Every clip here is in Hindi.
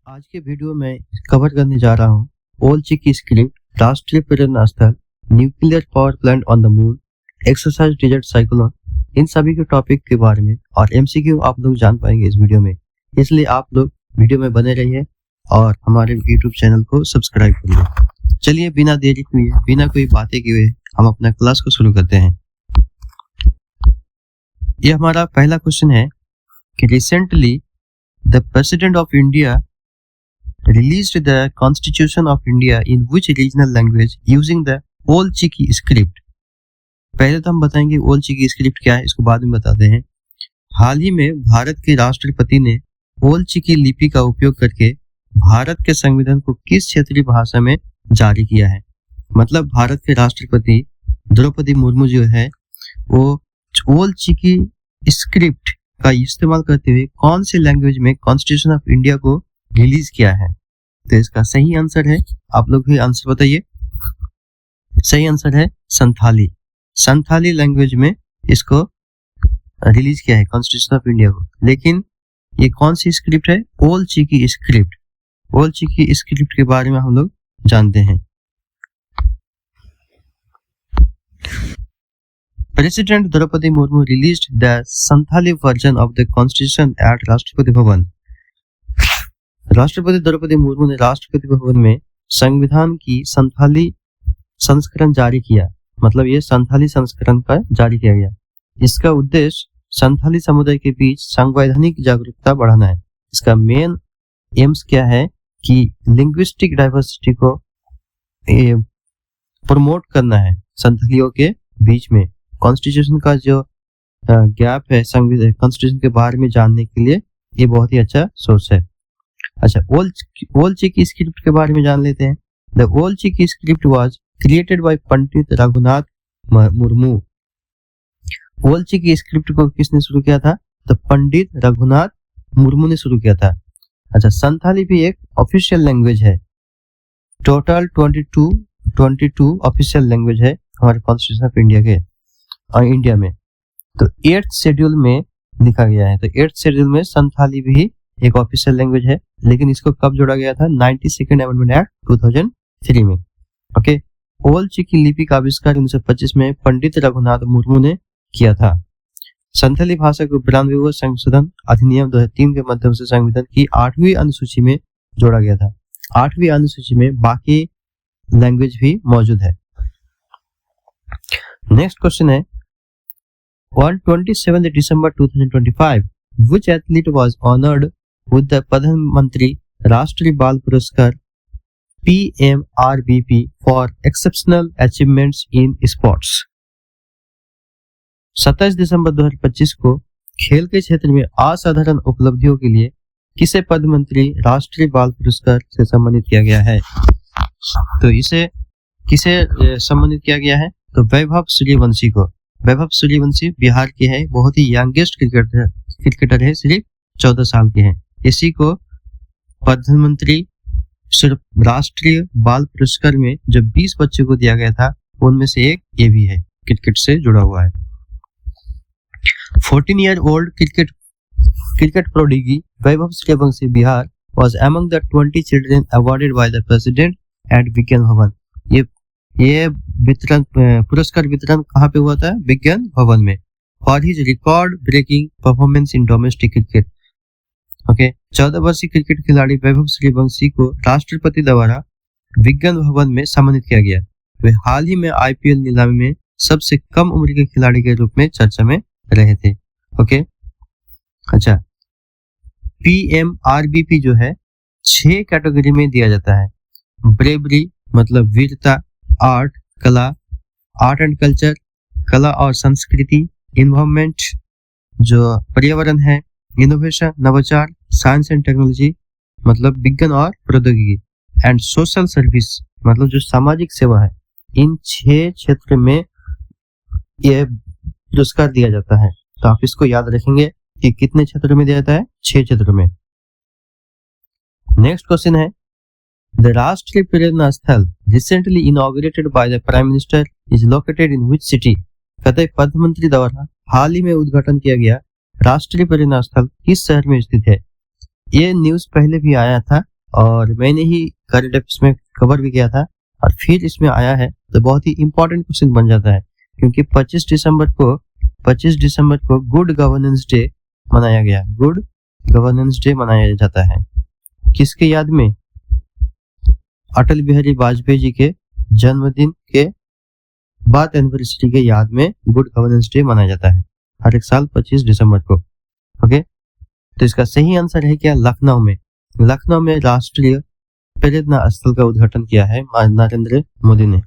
आज के वीडियो में कवर करने जा रहा हूँ ओलची की स्क्रिप्ट, राष्ट्रीय पर्यटन स्थल, nuclear power plant on the moon, exercise desert cyclone, इन सभी के टॉपिक के बारे में और एमसीक्यू आप लोग जान पाएंगे इस वीडियो में। इसलिए आप लोग वीडियो में बने रहिए और हमारे यूट्यूब चैनल को सब्सक्राइब करिए। चलिए बिना देरी किए, बिना कोई बातें किए हम अपना क्लास को शुरू करते हैं। ये हमारा पहला क्वेश्चन है कि recently the president of India released the Constitution of India in which regional language using the Ol Chiki script. पहले तो हम बताएंगे ओलचिकी स्क्रिप्ट क्या है, इसको बाद में बताते हैं। हाल ही में भारत के राष्ट्रपति ने ओलचिकी लिपि का उपयोग करके भारत के संविधान को किस क्षेत्रीय भाषा में जारी किया है। मतलब भारत के राष्ट्रपति द्रौपदी मुर्मू जो है वो ओलचिकी स्क्रिप्ट का इस्तेमाल करते हुए कौन सी लैंग्वेज में कॉन्स्टिट्यूशन ऑफ इंडिया को रिलीज किया है। तो इसका सही आंसर है, आप लोग भी आंसर बताइए। सही आंसर है संथाली। संथाली लैंग्वेज में इसको रिलीज किया है कॉन्स्टिट्यूशन ऑफ इंडिया को। लेकिन ये कौन सी स्क्रिप्ट है? ओलचिकी स्क्रिप्ट। ओलचिकी स्क्रिप्ट के बारे में हम लोग जानते हैं। President Draupadi Murmu released the Santhali version of the constitution at Rashtrapati Bhavan. राष्ट्रपति द्रौपदी मुर्मू ने राष्ट्रपति भवन में संविधान की संथाली संस्करण जारी किया। मतलब ये संथाली संस्करण का जारी किया गया। इसका उद्देश्य संथाली समुदाय के बीच संवैधानिक जागरूकता बढ़ाना है। इसका मेन एम्स क्या है कि लिंग्विस्टिक डाइवर्सिटी को प्रमोट करना है संथालियों के बीच में। कॉन्स्टिट्यूशन का जो गैप है संविधान कॉन्स्टिट्यूशन के बारे में जानने के लिए ये बहुत ही अच्छा सोर्स है। अच्छा, ओलचिकी स्क्रिप्ट के बारे में जान लेते हैं। The Ol Chiki script was created by Pandit Raghunath Murmu. Ol Chiki script को किसने शुरू किया था? तो पंडित रघुनाथ मुर्मू ने शुरू किया था। अच्छा, संथाली भी एक ऑफिशियल लैंग्वेज है। टोटल 22 ऑफिशियल लैंग्वेज है हमारे कॉन्स्टिट्यूशन ऑफ इंडिया के इंडिया में। तो 8th शेड्यूल में लिखा गया है। तो 8th शेड्यूल में संथाली भी एक ऑफिशियल लैंग्वेज है। लेकिन इसको कब जोड़ा गया था? 92nd अमेंडमेंट एक्ट 2003 में। ओके, ओलचिकी लिपि का आविष्कार 1925 में पंडित रघुनाथ मुर्मू ने किया था। संथाली भाषा को 92वें संशोधन अधिनियम 2003 के माध्यम से संविधान की 8वीं अनुसूची में जोड़ा गया था। 8वीं अनुसूची में बाकी लैंग्वेज भी मौजूद है। नेक्स्ट क्वेश्चन है, on 27 December 2025 which athlete was honored with the प्रधानमंत्री राष्ट्रीय बाल पुरस्कार PMRBP for exceptional achievements in sports। 27 दिसंबर 2025 को खेल के क्षेत्र में असाधारण उपलब्धियों के लिए किसे प्रधानमंत्री राष्ट्रीय बाल पुरस्कार से सम्मानित किया गया है? तो इसे किसे सम्मानित किया गया है? तो वैभव सूर्यवंशी को। वैभव सूर्यवंशी बिहार के हैं, बहुत ही यंगेस्ट क्रिकेटर है, सिर्फ 14 साल के हैं। इसी को प्रधानमंत्री राष्ट्रीय बाल पुरस्कार में जो 20 बच्चों को दिया गया था उनमें से एक ये भी है, क्रिकेट से जुड़ा हुआ है। 14-year-old cricket prodigy Vaibhav Suryavanshi Bihar was among the 20 children awarded by the president at विज्ञान भवन। ये वितरण पुरस्कार वितरण कहाँ पे हुआ था? विज्ञान भवन में। For his record breaking performance in domestic cricket. Okay, 14 वर्षीय क्रिकेट खिलाड़ी वैभव सूर्यवंशी को राष्ट्रपति द्वारा विज्ञान भवन में सम्मानित किया गया। वे हाल ही में आईपीएल नीलामी में सबसे कम उम्र के खिलाड़ी के रूप में चर्चा में रहे थे। ओके, अच्छा, PMRBP जो है 6 कैटेगरी में दिया जाता है। ब्रेवरी मतलब वीरता, आर्ट कला, आर्ट एंड कल्चर कला और संस्कृति, इन्वायरमेंट जो पर्यावरण है, इनोवेशन नवाचार, साइंस एंड टेक्नोलॉजी मतलब विज्ञान और प्रौद्योगिकी, एंड सोशल सर्विस मतलब जो सामाजिक सेवा है। इन 6 क्षेत्र में यह पुरस्कार दिया जाता है। तो आप इसको याद रखेंगे कि कितने क्षेत्रों में दिया जाता है? 6 क्षेत्रों में। नेक्स्ट क्वेश्चन है, द राष्ट्रीय पर्यटन स्थल recently inaugurated by the prime minister is located in which city. कहते प्रधानमंत्री द्वारा हाल ही में उद्घाटन किया गया राष्ट्रीय पर्यटन स्थल किस शहर में स्थित है? ये न्यूज पहले भी आया था और मैंने ही करंट अफेयर्स में कवर भी किया था और फिर इसमें आया है, तो बहुत ही इंपॉर्टेंट क्वेश्चन बन जाता है, क्योंकि 25 दिसंबर को गुड गवर्नेंस डे मनाया गया। गुड गवर्नेंस डे मनाया जाता है किसके याद में? अटल बिहारी वाजपेयी जी के जन्मदिन के बर्थ एनिवर्सरी के याद में गुड गवर्नेंस डे मनाया जाता है हर एक साल 25 दिसंबर को। ओके, तो इसका सही आंसर है क्या? लखनऊ में। लखनऊ में राष्ट्रीय प्रेरणा स्थल का उद्घाटन किया है नरेंद्र मोदी ने।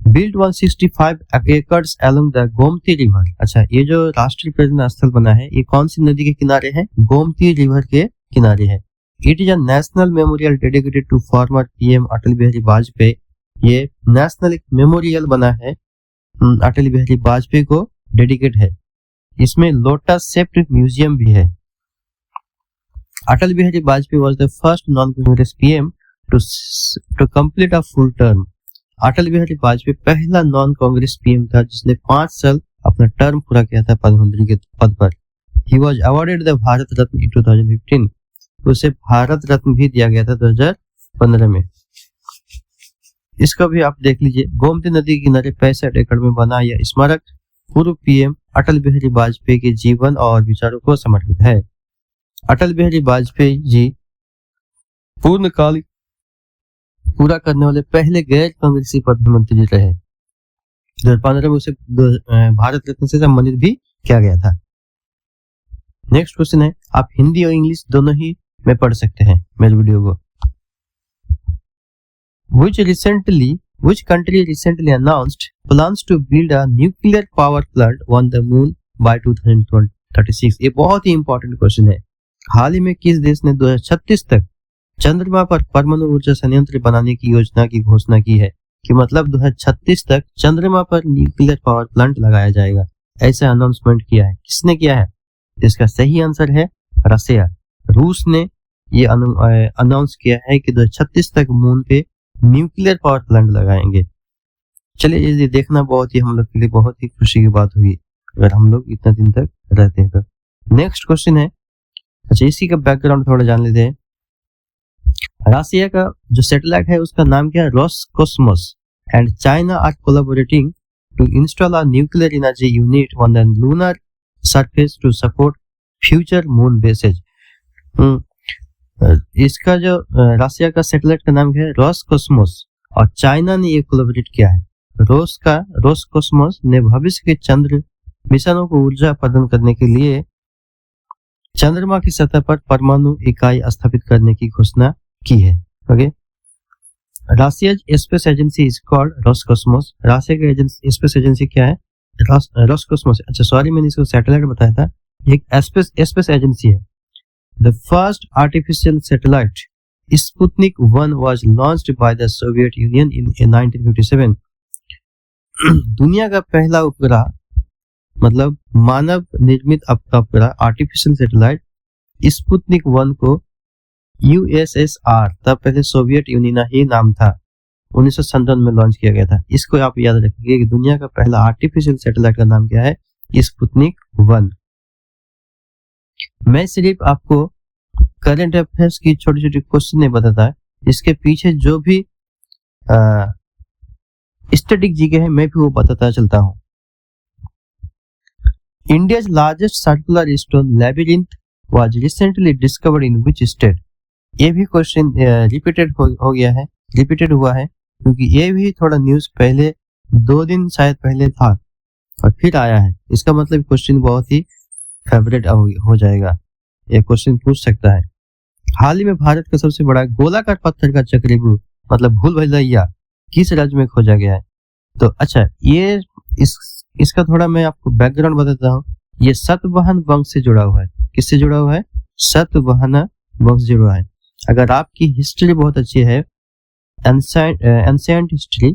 Build 165 acres along the Gomti river. अच्छा, ये जो राष्ट्रीय पर्यटन स्थल बना है ये कौन सी नदी के किनारे है? गोमती रिवर के किनारे है। It is a national memorial dedicated to former PM Atal Bihari Vajpayee. ये नेशनल एक मेमोरियल बना है अटल बिहारी वाजपेयी को डेडिकेट है। इसमें लोटस शेप्ड म्यूजियम भी है। Atal Bihari Vajpayee was the first non Congress PM to complete a full term. Atal Bihari Vajpayee पहला नॉन कांग्रेस पीएम था जिसने 5 साल अपना टर्म पूरा किया था प्रधानमंत्री के पद पर। He was awarded the Bharat Ratna in 2015। उसे भारत रत्न भी दिया गया था 2015 में। इसका भी आप देख लीजिए। गोमती नदी के किनारे 65 एकड़ में बना यह स्मारक पूर्व पीएम अटल बिहारी वाजपेयी के जीवन और विचारों को समर्पित है। अटल बिहारी वाजपेयी जी पूर्णकाल पूरा करने वाले पहले गैर कांग्रेसी प्रधानमंत्री रहे। 2015 में उसे भारत रत्न से सम्मानित भी किया गया था। नेक्स्ट क्वेश्चन है, आप हिंदी और इंग्लिश दोनों ही में पढ़ सकते हैं मेरे वीडियो को। Which country recently announced plans to build a nuclear power plant on the moon by 2036? ये बहुत ही इंपॉर्टेंट क्वेश्चन है। हाल ही में किस देश ने 2036 तक चंद्रमा पर परमाणु ऊर्जा संयंत्र बनाने की योजना की घोषणा की है? कि मतलब 2036 तक चंद्रमा पर न्यूक्लियर पावर प्लांट लगाया जाएगा, ऐसा अनाउंसमेंट किया है। किसने किया है? इसका सही आंसर है रसिया। रूस ने ये अनाउंस किया है कि 2036 तक मून पे न्यूक्लियर पावर प्लांट लगाएंगे। चलिए, ये देखना बहुत ही हम लोग के लिए बहुत ही खुशी की बात हुई अगर हम लोग इतना दिन तक रहते हैं तो। नेक्स्ट क्वेश्चन है, अच्छा इसी का बैकग्राउंड थोड़ा जान लेते हैं। रसिया का जो सैटेलाइट है उसका नाम क्या है? Roscosmos. And China are collaborating to install a nuclear energy unit on the lunar surface to support future moon bases. इसका जो रसिया का सैटेलाइट का नाम है रोसकोस्मोस और चाइना ने ये कोलैबोरेट किया है। रोसकोस्मोस ने भविष्य के चंद्र मिशनों को ऊर्जा प्रदान करने के लिए चंद्रमा की सतह पर परमाणु इकाई स्थापित करने की घोषणा की है। Okay, Russia space agency is called Roscosmos. Russia का स्पेस एजेंसी क्या है? रोसकोस्मोस। अच्छा सॉरी, मैंने इसको सैटेलाइट बताया था, एक स्पेस एजेंसी है। The first artificial satellite Sputnik 1 was launched by the Soviet Union in 1957. दुनिया का पहला उपग्रह मतलब मानव निर्मित उपग्रह आर्टिफिशियल सैटेलाइट स्पुतनिक 1 को USSR, तब पहले सोवियत यूनियन ही नाम था, 1957 में लॉन्च किया गया था। इसको आप याद रखिए कि दुनिया का पहला आर्टिफिशियल सैटेलाइट का नाम क्या है? स्पुतनिक 1। मैं सिर्फ आपको करंट अफेयर्स की छोटी छोटी क्वेश्चन नहीं बताता है, इसके पीछे जो भी स्टैटिक जीके है मैं भी वो बताता चलता हूँ। India's largest circular stone labyrinth was recently discovered in which state? ये भी क्वेश्चन रिपीटेड हुआ है क्योंकि ये भी थोड़ा न्यूज पहले 2 दिन शायद पहले था और फिर आया है। इसका मतलब क्वेश्चन बहुत ही फेवरेट हो जाएगा, ये क्वेश्चन पूछ सकता है। हाल ही में भारत का सबसे बड़ा गोलाकार पत्थर का चक्रव्यूह मतलब भूल भुलैया किस राज्य में खोजा गया है? तो अच्छा, ये इसका थोड़ा मैं आपको बैकग्राउंड बताता हूँ। ये सातवाहन वंश से जुड़ा हुआ है। किससे जुड़ा हुआ है? सातवाहन वंश से जुड़ा है। अगर आपकी हिस्ट्री बहुत अच्छी है, एंशिएंट हिस्ट्री,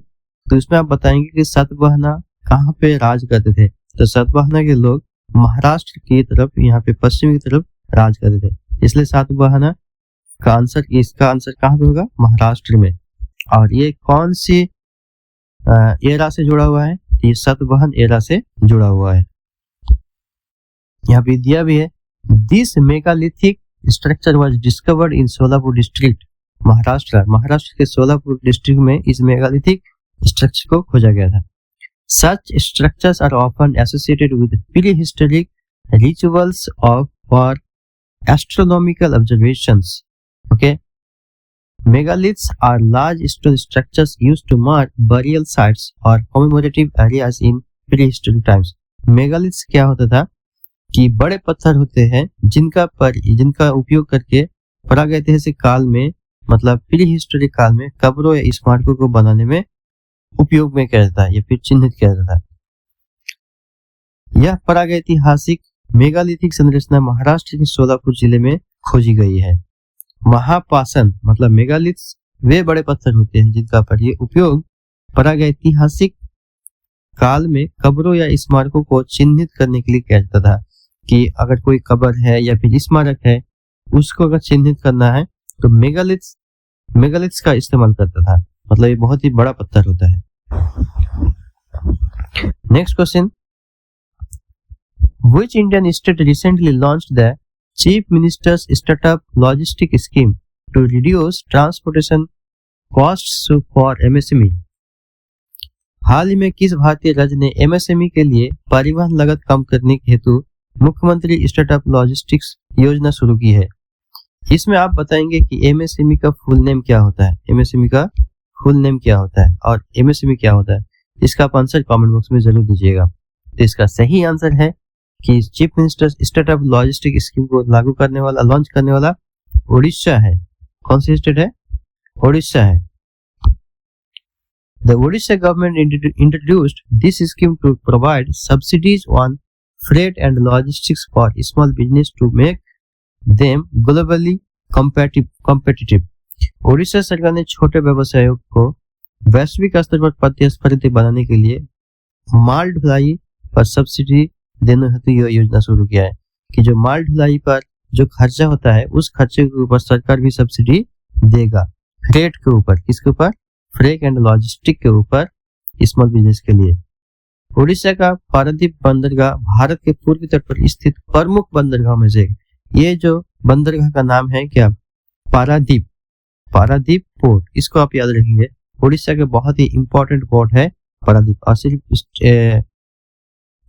तो इसमें आप बताएंगे कि सातवाहना कहाँ पे राज करते थे। तो सातवाहना के लोग महाराष्ट्र की तरफ, यहाँ पे पश्चिम की तरफ राज करते थे, इसलिए सातवाहना का आंसर, इसका आंसर कहाँ पे होगा? महाराष्ट्र में। और ये कौन सी एरा से जुड़ा हुआ है? ये सातवाहन एरा से जुड़ा हुआ है। यहाँ पे दिया भी है, this megalithic structure was discovered in Solapur district Maharashtra के सोलापुर डिस्ट्रिक्ट में इस मेगालिथिक स्ट्रक्चर को खोजा गया था। Such structures are often associated with prehistoric rituals for astronomical observations. Okay, megaliths are large stone structures used to mark burial sites or commemorative areas in prehistoric times. Megaliths क्या होता था कि बड़े पत्थर होते हैं जिनका उपयोग करके प्रागैतिहासिक काल में, मतलब प्रीहिस्टोरिक काल में कब्रों या स्मारकों को बनाने में उपयोग में किया जाता है या फिर चिन्हित किया जाता है। यह प्रागैतिहासिक मेगालिथिक संरचना महाराष्ट्र के सोलापुर जिले में खोजी गई है। महापाषाण मतलब मेगालिथ्स वे बड़े पत्थर होते हैं जिनका उपयोग प्रागैतिहासिक काल में कब्रों या स्मारकों को चिन्हित करने के लिए किया जाता था कि अगर कोई कब्र है या फिर स्मारक है उसको अगर चिन्हित करना है तो मेगालिथ्स का इस्तेमाल करता था। मतलब ये बहुत ही बड़ा पत्थर होता है। Next question, which Indian state recently launched the chief minister's startup logistic scheme to reduce transportation costs for MSME? हाल ही में किस भारतीय राज्य ने एमएसएमई के लिए परिवहन लागत कम करने के हेतु मुख्यमंत्री स्टार्टअप लॉजिस्टिक्स योजना शुरू की है? इसमें आप बताएंगे कि एमएसएमई का फुल नेम क्या होता है, एमएसएमई का फुल नेम क्या होता है और एमएसएमई क्या होता है। इसका आप आंसर कमेंट बॉक्स में जरूर दीजिएगा। तो इसका सही आंसर है कि chief minister startup logistic scheme को लागू करने वाला, लॉन्च करने वाला उड़ीसा है। कौन सी स्टेट है? उड़ीसा है। The Odisha government introduced this scheme to provide subsidies on freight and logistics for small business to make them globally competitive. Odisha सरकार ने छोटे व्यवसायों को वैश्विक स्तर पर प्रतिस्पर्धी बनाने के लिए माल ढुलाई पर सब्सिडी देने हेतु यह योजना शुरू किया है कि जो माल ढुलाई पर जो खर्चा होता है उस खर्चे के ऊपर सरकार भी सब्सिडी देगा। फ्रेट के ऊपर, किसके ऊपर? फ्रेट एंड लॉजिस्टिक के ऊपर स्मॉल बिजनेस के लिए। ओडिशा का पारादीप बंदरगाह भारत के पूर्वी तट पर स्थित प्रमुख बंदरगाह में से ये जो बंदरगाह का नाम है क्या? पारादीप पोर्ट। इसको आप याद रखेंगे। ओडिशा के बहुत ही इंपॉर्टेंट पोर्ट है पारादीप। और सिर्फ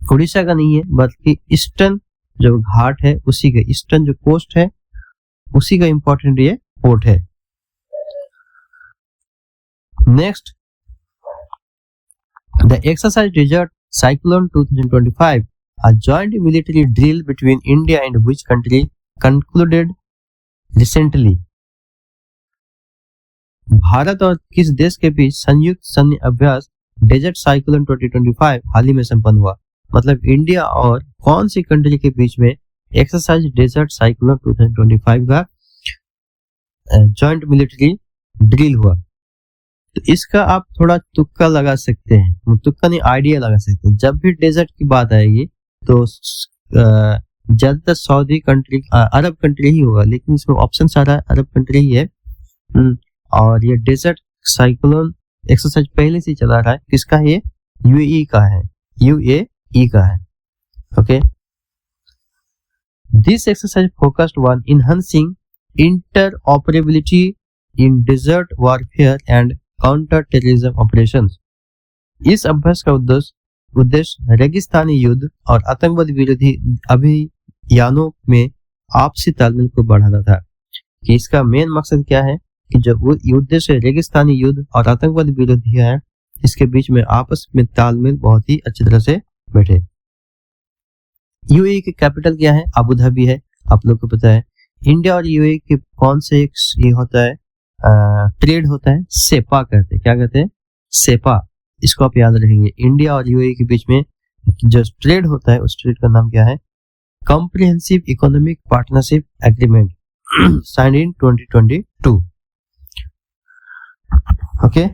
ओडिशा का नहीं है बल्कि ईस्टर्न जो घाट है उसी के, ईस्टर्न जो कोस्ट है उसी का इंपॉर्टेंट ये पोर्ट है। Next, the exercise desert cyclone 2025, a joint military drill between India and which country concluded recently? Bharat और किस देश के बीच संयुक्त सैन्य अभ्यास डेजर्ट साइक्लोन 2025 हाल ही में संपन्न हुआ? मतलब इंडिया और कौन सी कंट्री के बीच में एक्सरसाइज डेजर्ट साइक्लोन 2025 का जॉइंट मिलिट्री ड्रिल हुआ? तो इसका आप थोड़ा तुक्का लगा सकते हैं, तुक्का नहीं आइडिया लगा सकते हैं। जब भी डेजर्ट की बात आएगी तो ज्यादातर सऊदी कंट्री, अरब कंट्री ही होगा, लेकिन इसमें ऑप्शन सारा अरब कंट्री ही है। और ये डेजर्ट साइक्लोन एक्सरसाइज पहले से चला रहा है। किसका है ये? यूएई का है, यूएई का है। Okay, this exercise focused on enhancing interoperability in desert warfare and counter terrorism operations. इस अभ्यास का उद्देश्य रेगिस्तानी युद्ध और आतंकवाद विरोधी अभियानों में आपसी तालमेल को बढ़ाना था। कि इसका मेन मकसद क्या है कि जो उद्देश्य रेगिस्तानी युद्ध और आतंकवाद विरोधी है इसके बीच में आपस में तालमेल बहुत ही अच्छी तरह से बैठे। यूएई की कैपिटल क्या है? अबू धाबी है, आप लोग को पता है। इंडिया और यूएई के कौन से एक ये होता है ट्रेड होता है, सेपा कहते हैं। क्या कहते हैं? सेपा। इसको आप याद रखेंगे। इंडिया और यूएई के बीच में जो ट्रेड होता है उस ट्रेड का नाम क्या है? Comprehensive economic partnership agreement signed in 2022। Okay,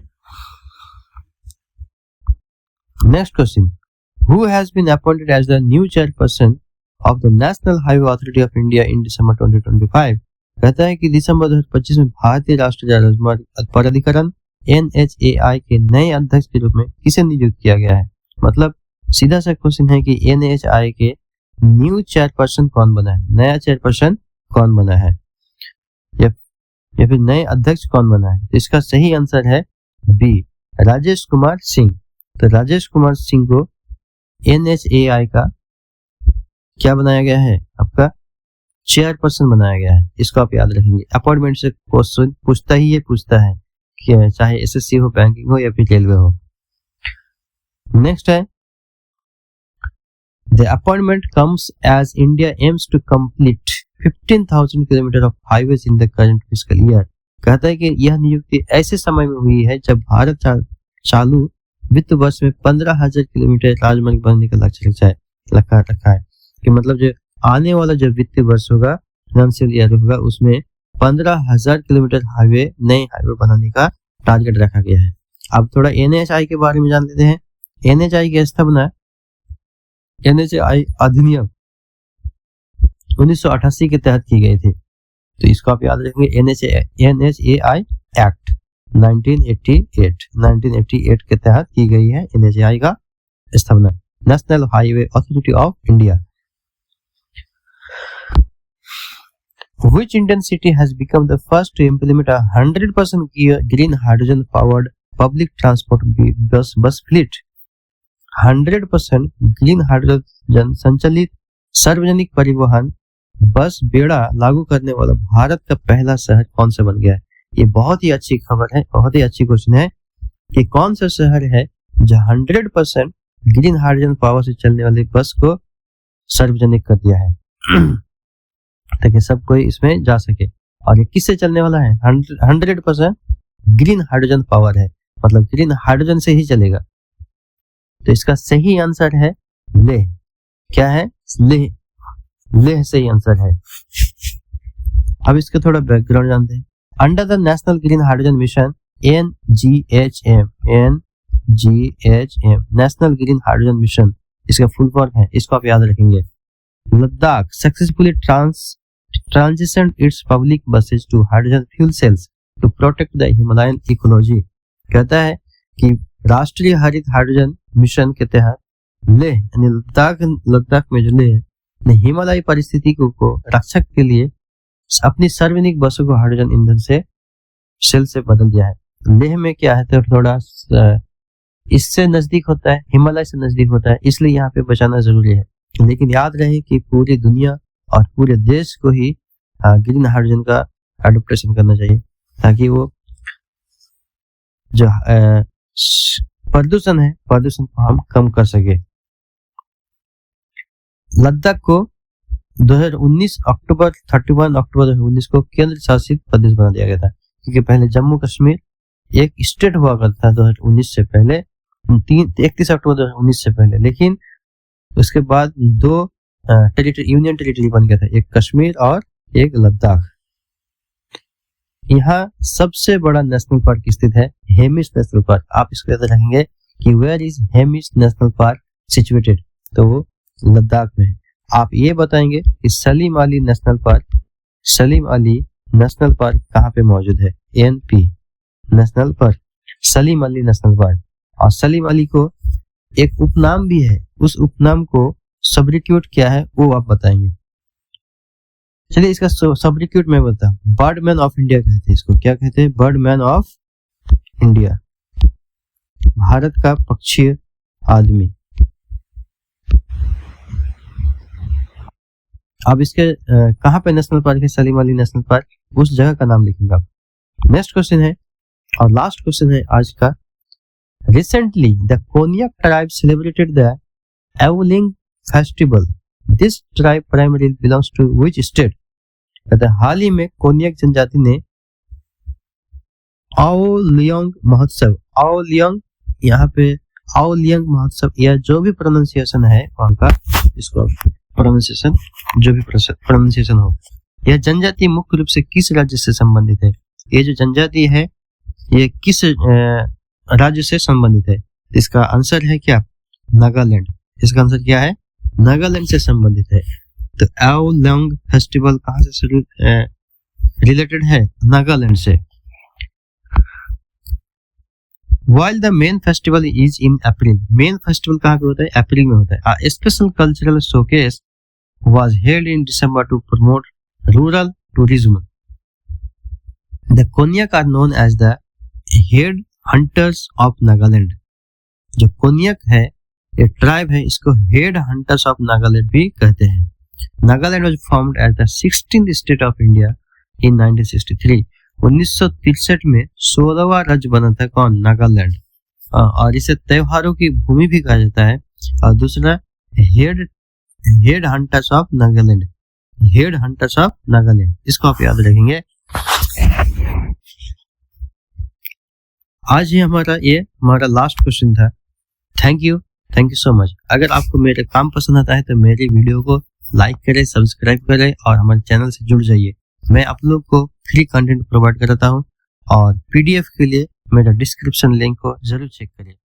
next question, who has been appointed as the new chairperson of the national highway authority of India in December 2025? कहता है कि दिसंबर 2025 में भारतीय राष्ट्रीय राजमार्ग प्राधिकरण NHAI के नए अध्यक्ष के रूप में किसे नियुक्त किया गया है? मतलब सीधा सा क्वेश्चन है कि NHAI के न्यू चेयरपर्सन कौन बना है, नया चेयरपर्सन कौन बना है, या फिर नए अध्यक्ष कौन बना है? तो इसका सही आंसर है बी, राजेश कुमार सिंह। तो राजेश कुमार सिंह को NHAI का क्या बनाया गया है? आपका चेयरपर्सन बनाया गया है। इसको आप याद रखेंगे। अपॉइंटमेंट से क्वेश्चन पूछता है कि चाहे SSC हो, बैंकिंग हो या फिर रेलवे हो। नेक्स्ट है, the appointment comes as India aims to complete 15,000 kilometres of highways in the current fiscal year. कहता है कि यह नियुक्ति ऐसे समय में हुई है जब भारत चालू वित्त वर्ष में 15,000 किलोमीटर राजमार्ग बनने का लक्ष्य रखा है। कि मतलब जो आने वाला जो वित्तीय वर्ष होगा, फाइनेंशियल ईयर होगा, उसमें 15,000 किलोमीटर नए हाईवे बनाने का टारगेट रखा गया है। अब थोड़ा NHAI के बारे में जान लेते हैं। NHAI की स्थापना NHAI अधिनियम 1988 के तहत की गई थी। तो इसको आप याद रखेंगे, NHAI एक्ट 1988 के तहत की गई है NHAI का स्थापना, national highway authority of India. Which Indian city has become the first to implement a 100% green hydrogen powered public transport bus fleet? 100% green hydrogen संचालित सार्वजनिक परिवहन बस बेड़ा लागू करने वाला भारत का पहला शहर कौन सा बन गया है? ये बहुत ही अच्छी खबर है, बहुत ही अच्छी क्वेश्चन है कि कौन सा शहर है जो 100% ग्रीन हाइड्रोजन पावर से चलने वाली बस को सार्वजनिक कर दिया है ताकि सब कोई इसमें जा सके। और ये किससे चलने वाला है? 100% ग्रीन हाइड्रोजन पावर है, मतलब ग्रीन हाइड्रोजन से ही चलेगा। तो इसका सही आंसर है लेह। क्या है? लेह सही आंसर है। अब इसका थोड़ा बैकग्राउंड जानते हैं। Under the national green hydrogen mission NGHM national green hydrogen mission, इसका फुल फॉर्म है, इसको आप याद रखेंगे। Ladakh successfully transitioned its public buses to hydrogen fuel cells to protect the Himalayan ecology। कहता है कि राष्ट्रीय हरित हाइड्रोजन मिशन के तहत लेह यानी लद्दाख में जो लेह ने हिमालयी पारिस्थितिकी को रक्षक के लिए अपनी सार्वजनिक बसों को हाइड्रोजन ईंधन से सेल से बदल दिया है। लेह में क्या है, तो थोड़ा इससे नजदीक होता है, हिमालय से नजदीक होता है, इसलिए यहाँ पे बचाना जरूरी है। लेकिन याद रहे कि पूरी दुनिया और पूरे देश को ही ग्रीन हाइड्रोजन का एडॉप्टेशन करना चाहिए ताकि वो जो प्रदूषण है, प्रदूषण को हम कम कर सके। लद्दाख को 31 अक्टूबर 2019 को केंद्र शासित प्रदेश बना दिया गया था, क्योंकि पहले जम्मू कश्मीर एक स्टेट हुआ करता था 2019 से पहले, 31 अक्टूबर 2019 से पहले। लेकिन उसके बाद दो यूनियन टेरिटरी बन गया था, एक कश्मीर और एक लद्दाख। यहाँ सबसे बड़ा नेशनल पार्क स्थित है हेमिस नेशनल पार्क। आप इसको याद रखेंगे कि where is Hemis national park situated, तो वो लद्दाख में है। आप ये बताएंगे कि सलीम अली नेशनल पार्क कहाँ पे मौजूद है? NP national park, Salim Ali national park. और सलीम अली को एक उपनाम भी है, उस उपनाम को सब्रिट्यूट क्या है वो आप बताएंगे। चलिए इसका सब्रिट्यूट मैं बताऊं, बर्डमैन ऑफ इंडिया कहते हैं इसको। क्या कहते हैं? बर्डमैन ऑफ इंडिया, भारत का पक्षी आदमी। अब इसके कहाँ पे नेशनल पार्क है? सलीम अली नेशनल पार्क, उस जगह का नाम लिखेंगे आप। नेक्स्ट क्वेश्चन है और लास्ट क्वेश्चन है आज का। Recently the Konyak tribe celebrated the Aoling festival. This tribe primary belongs to which state? कहते हैं हाल ही में कोनियक जनजाति ने आओलियांग महोत्सव, आओलियांग यहाँ पे आओलियांग महोत्सव, या जो भी प्रोनाउंसिएशन है वहां का, इसको प्रोनाउंसिएशन जो भी प्रोनाउंसिएशन हो। यह जनजाति मुख्य रूप से किस राज्य से संबंधित है? ये जो जनजाति है ये किस राज्य से संबंधित है? इसका आंसर है क्या? नागालैंड। इसका आंसर क्या है? नागालैंड से संबंधित है। तो आओलियांग फेस्टिवल कहाँ से रिलेटेड है? नागालैंड से। While the main festival is in April, main festival कहाँ पे होता है? अप्रैल में होता है। A special cultural showcase was held in December to promote rural tourism. The Konyak are known as the head hunters of Nagaland. जो कोन्यक है, ये ट्राइब है, इसको हेड हंटर्स ऑफ नागालैंड भी कहते हैं. Nagaland was formed as the 16th state of India in 1963. 1963 में 16वां राज्य बना था कौन? नागालैंड. और इसे त्योहारों की भूमि भी कहा जाता है. और दूसरा head hunters of Nagaland, head hunters of Nagaland, इसको आप याद रखेंगे. आज ही हमारा लास्ट क्वेश्चन था. Thank you so much. अगर आपको मेरे काम पसंद आता है तो मेरी वीडियो को लाइक करें, सब्सक्राइब करें और हमारे चैनल से जुड़ जाइए. मैं आप लोग को फ्री कंटेंट प्रोवाइड कराता हूँ और पीडीएफ के लिए मेरा डिस्क्रिप्शन लिंक को जरूर चेक करें.